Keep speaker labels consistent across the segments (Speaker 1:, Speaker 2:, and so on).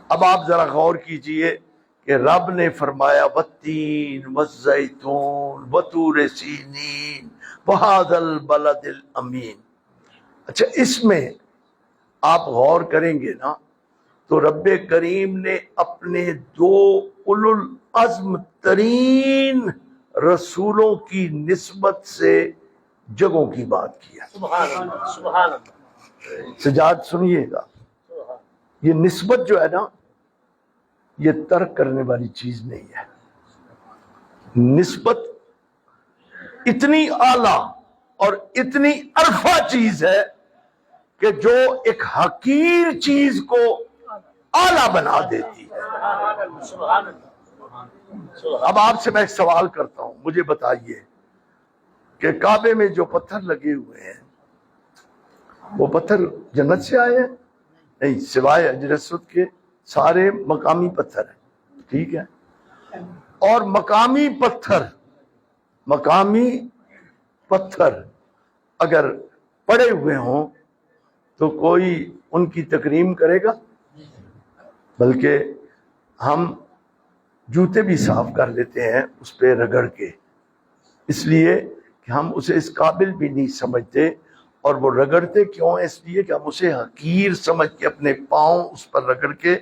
Speaker 1: اب آپ ذرا غور کیجئے کہ رب نے فرمایا والتین والزیتون وطور سینین وہذا البلد الامین. اچھا اس میں آپ غور کریں گے نا تو رب کریم نے اپنے دو اولو العزم ترین رسولوں کی نسبت سے جگہوں کی بات کی ہے.
Speaker 2: سبحان اللہ سبحان اللہ.
Speaker 1: سجاد سنیے گا، یہ نسبت جو ہے نا یہ ترک کرنے والی چیز نہیں ہے. نسبت اتنی اعلیٰ اور اتنی عرفہ چیز ہے کہ جو ایک حقیر چیز کو اعلیٰ بنا دیتی ہے.
Speaker 2: سبحان اللہ.
Speaker 1: اب آپ سے میں ایک سوال کرتا ہوں، مجھے بتائیے کہ کعبے میں جو پتھر لگے ہوئے ہیں وہ پتھر جنت سے آئے ہیں؟ نہیں، سوائے حجر اسود کے سارے مقامی پتھر ہیں. ٹھیک ہے، اور مقامی پتھر اگر پڑے ہوئے ہوں تو کوئی ان کی تکریم کرے گا؟ بلکہ ہم جوتے بھی صاف کر لیتے ہیں اس پہ رگڑ کے، اس لیے کہ ہم اسے اس قابل بھی نہیں سمجھتے. اور وہ رگڑتے کیوں ہیں؟ اس لیے کہ ہم اسے حقیر سمجھ کے اپنے پاؤں اس پر رگڑ کے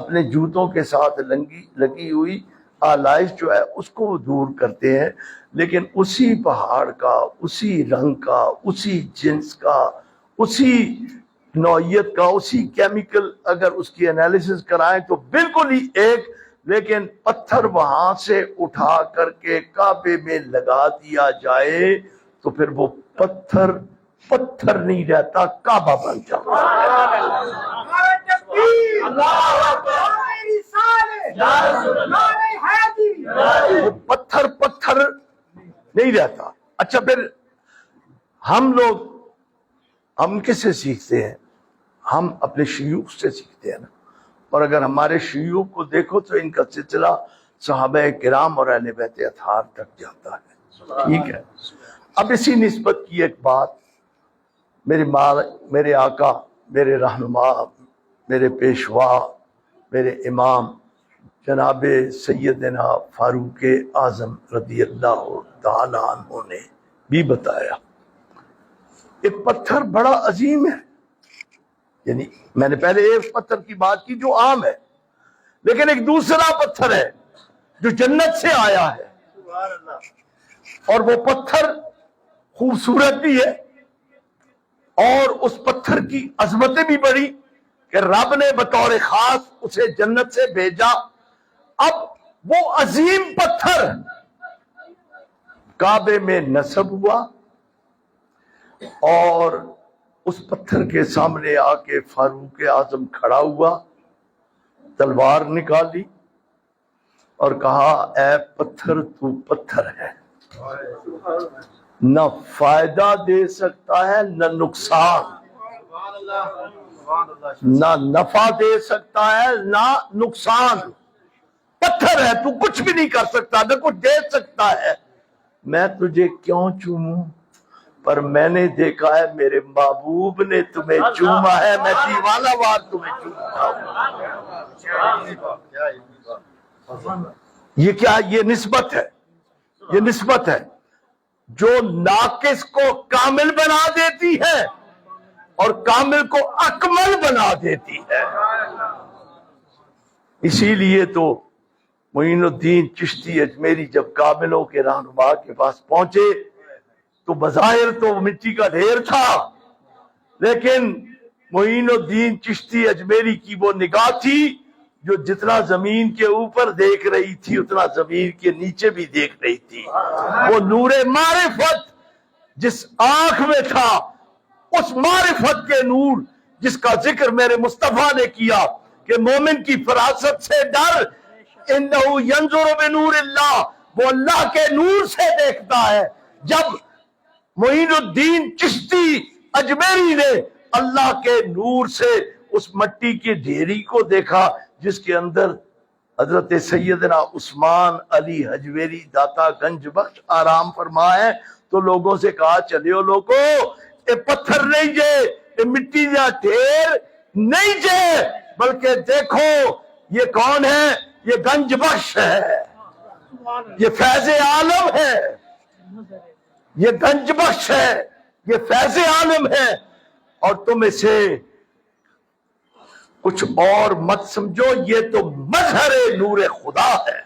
Speaker 1: اپنے جوتوں کے ساتھ لگی ہوئی آلائش جو ہے اس کو دور کرتے ہیں. لیکن اسی پہاڑ کا، اسی رنگ کا، اسی جنس کا، اسی نوعیت کا، اسی کیمیکل اگر اس کی انالیسس کرائیں تو بالکل ہی ایک، لیکن پتھر وہاں سے اٹھا کر کے کعبے میں لگا دیا جائے تو پھر وہ پتھر نہیں رہتا، کعبہ بن جاتا. وہ پتھر نہیں رہتا. اچھا پھر ہم کس سے سیکھتے ہیں؟ ہم اپنے شیوخ سے سیکھتے ہیں نا. اور اگر ہمارے شیوخ کو دیکھو تو ان کا سلسلہ صحابہ کرام اور اہل بیت اطہار تک جاتا ہے. ٹھیک ہے، اب اسی نسبت کی ایک بات میرے آقا، میرے رہنما، میرے پیشوا، میرے امام جناب سیدنا فاروق اعظم رضی اللہ تعالی عنہ نے بھی بتایا. ایک پتھر بڑا عظیم ہے، یعنی میں نے پہلے ایک پتھر کی بات کی جو عام ہے، لیکن ایک دوسرا پتھر ہے جو جنت سے آیا ہے. اور وہ پتھر خوبصورت بھی ہے اور اس پتھر کی عظمتیں بھی بڑی کہ رب نے بطور خاص اسے جنت سے بھیجا. اب وہ عظیم پتھر کعبے میں نصب ہوا اور اس پتھر کے سامنے آ کے فاروق اعظم کھڑا ہوا، تلوار نکالی اور کہا اے پتھر تو پتھر ہے، نہ فائدہ دے سکتا ہے نہ نقصان، نہ نفع دے سکتا ہے نہ نقصان. پتھر ہے، تو کچھ بھی نہیں کر سکتا، نہ کچھ دے سکتا ہے. میں تجھے کیوں چوموں؟ پر میں نے دیکھا ہے میرے محبوب نے تمہیں چوما ہے، میں دیوانہ وار تمہیں چومتا ہوں. یہ کیا؟ یہ نسبت ہے. یہ نسبت ہے جو ناقص کو کامل بنا دیتی ہے اور کامل کو اکمل بنا دیتی ہے. اسی لیے تو معین الدین چشتی اجمیری جب کاملوں کے رہنما کے پاس پہنچے تو بظاہر تو مٹی کا ڈھیر تھا، لیکن معین الدین چشتی اجمیری کی وہ نگاہ تھی جو جتنا زمین کے اوپر دیکھ رہی تھی اتنا زمین کے نیچے بھی دیکھ رہی تھی. وہ نور معرفت جس آنکھ میں تھا، اس معرفت کے نور جس کا ذکر میرے مصطفیٰ نے کیا کہ مومن کی فراست سے ڈر، انہو ینظر بنور اللہ، وہ اللہ کے نور سے دیکھتا ہے. جب معین الدین چشتی اجمیری نے اللہ کے نور سے اس مٹی کی ڈھیری کو دیکھا جس کے اندر حضرت سیدنا عثمان علی حجویری داتا گنج بخش آرام فرما ہے، تو لوگوں سے کہا چلیو لوگو یہ پتھر نہیں جے، یہ مٹی کا ڈھیر نہیں جے، بلکہ دیکھو یہ کون ہے؟ یہ گنج بخش ہے، یہ فیض عالم ہے، یہ گنج بخش ہے، یہ فیض عالم ہے، اور تم اسے کچھ اور مت سمجھو، یہ تو مظہر نور خدا ہے۔